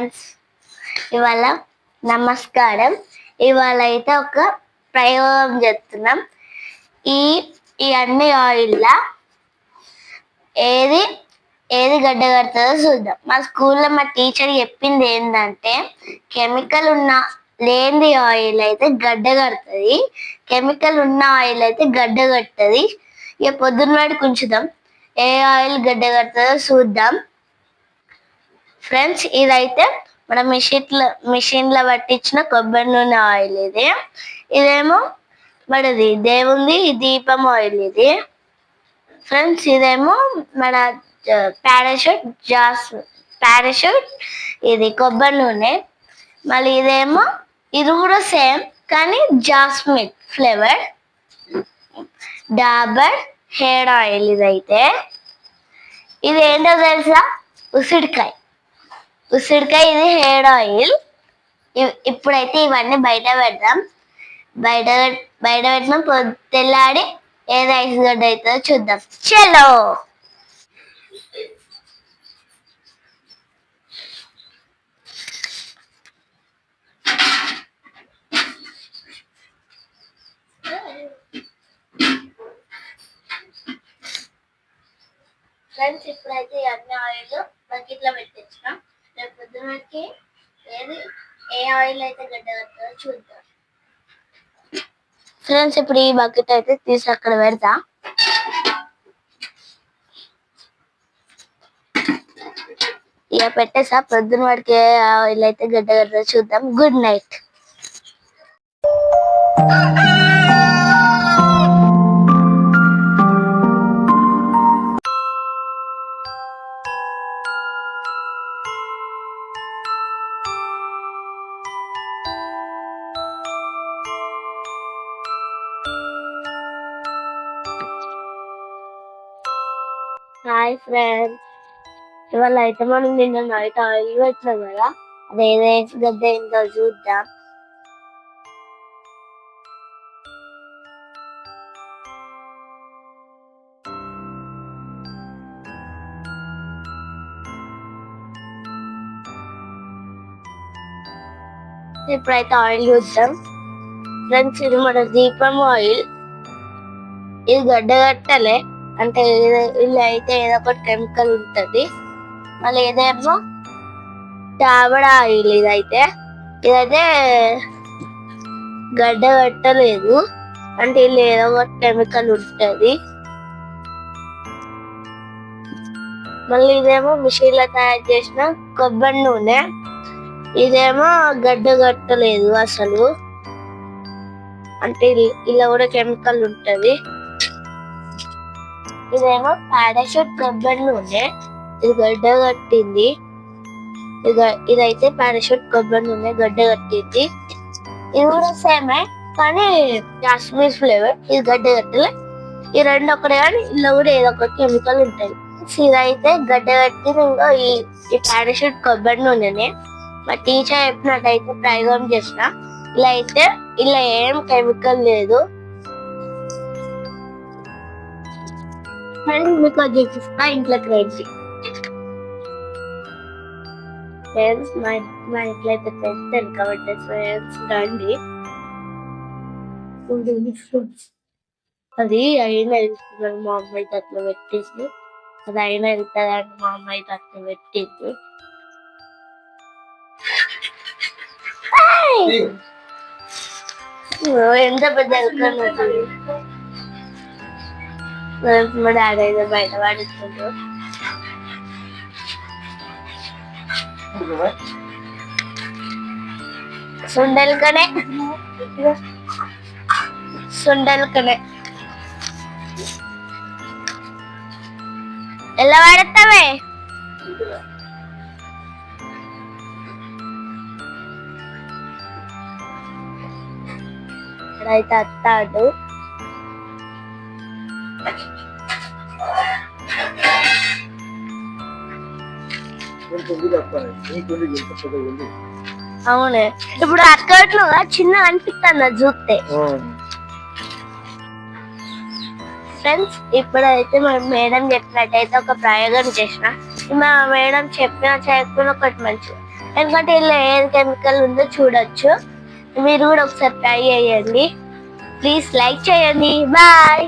Friends, ఇవాళ నమస్కారం. ఇవాళ అయితే ఒక ప్రయోగం చేస్తున్నాం. ఈ అన్ని ఆయిల్లా ఏది ఏది గడ్డ కడుతుందో చూద్దాం. మా స్కూల్లో మా టీచర్ చెప్పింది ఏంటంటే, కెమికల్ లేని ఆయిల్ అయితే గడ్డ కడుతుంది, కెమికల్ ఉన్న ఆయిల్ అయితే గడ్డ కట్టది. ఇక పొద్దున్న వాడికి ఉంచుదాం, ఏ ఆయిల్ గడ్డ కడుతుందో చూద్దాం. ఫ్రెండ్స్, ఇదైతే మన మిషన్లో పట్టించిన కొబ్బరి నూనె ఆయిల్. ఇదేమో మనది దేవుంది దీపం ఆయిల్. ఇది ఫ్రెండ్స్, ఇదేమో మన పారాషూట్ ఇది కొబ్బరి నూనె. మళ్ళీ ఇది కూడా సేమ్ కానీ jasmine flavour Dabur hair oil. ఇది ఏంటో తెలుసా? ఉసిరికాయ. ఇది హెయిర్ ఆయిల్. ఇప్పుడైతే ఇవన్నీ బయట పెడదాం. బయట పెట్టిన తెల్లాడి ఏది ఐస్ గడ్డ అవుతుందో చూద్దాం. చలో. ఫ్రెండ్స్, ఇప్పుడైతే అన్ని ఆయిల్ బకెట్లో పెట్టించినాం. రేపు పొద్దున్నకి ఏ ఆయిల్ అయితే గడ్డ కడుతుందో చూద్దాం. ఫ్రెండ్స్, ఇప్పుడు ఈ బకెట్ అయితే తీసి అక్కడ పెడతా. ఇక పెట్టేసా. పొద్దున్న వాడికి ఏ ఆయిల్ అయితే గడ్డ కడుతుందో చూద్దాం. Good night. హాయ్ ఫ్రెండ్స్, ఇవాళ అయితే మనం నిన్న నైట్ ఆయిల్ పెట్టినాం కదా, అది ఏదైతే గడ్డ ఏంటో చూద్దాం. ఇప్పుడైతే ఆయిల్ చూద్దాం. ఫ్రెండ్స్, ఇది మన దీపం ఆయిల్. ఇది గడ్డ కట్టలే, అంటే ఇలా అయితే ఏదో ఒకటి కెమికల్ ఉంటుంది. మళ్ళీ ఏదేమో డాబర్ ఆయిల్. ఇదైతే గడ్డ కట్టలేదు, అంటే ఇలా ఏదో ఒకటి కెమికల్ ఉంటుంది. మళ్ళీ ఇదేమో మిషన్లో తయారు చేసిన కొబ్బరి నూనె. ఇదేమో గడ్డ కట్టలేదు అసలు, అంటే ఇలా కూడా కెమికల్ ఉంటుంది. ఇదేమో పారాషూట్ కొబ్బరి నూనె. ఇది గడ్డ కట్టింది. ఇదైతే పారాషూట్ కొబ్బరి నూనె గడ్డ కట్టింది. ఇది కూడా సేమే కానీ జాస్మిన్ ఫ్లేవర్. ఇది గడ్డ కట్టలే. ఈ రెండు ఒకటే కానీ ఇలా కూడా ఏదో ఒక కెమికల్ ఉంటుంది. ఇదైతే గడ్డ కట్టింది. ఇంకా ఈ పారాషూట్ కొబ్బరి నూనెనే మా టీచర్ చెప్పినట్టయితే ప్రయోగం చేసిన. ఇలా ఏం కెమికల్ లేదు. మీకు చూపిస్తా ఇంట్లోకి రండి. ఫ్రెండ్స్, మా ఇంట్లో అయితే తెస్తాను కాబట్టి ఫ్రెండ్స్ రండి. అది అయినా వెళ్తున్నాను, మా అమ్మాయి అట్లా పెట్టేసి. అది అయినా వెళ్తాదంటే మా అమ్మాయి అట్లా పెట్టింది. ఎంత పెద్ద వెళ్తున్నాడు. మా డాడీ అయితే బయట పడుతుండ్రు. సుండల్కనే ఎలా పడతావే? ఇక్కడైతే అత్తాడు. అవునే, ఇప్పుడు అక్కట్లో చిన్న అనిపిస్తుంది చూస్తే. ఫ్రెండ్స్, ఇప్పుడైతే మా మేడం చెప్పినట్టయితే ఒక ప్రయోగం చేసిన. మా మేడం చెప్పిన చేయకపోయినా ఒకటి మంచిది. ఎందుకంటే ఇలా ఏ కెమికల్ ఉందో చూడొచ్చు. మీరు కూడా ఒకసారి ట్రై చేయండి. ప్లీజ్ లైక్ చేయండి. బాయ్.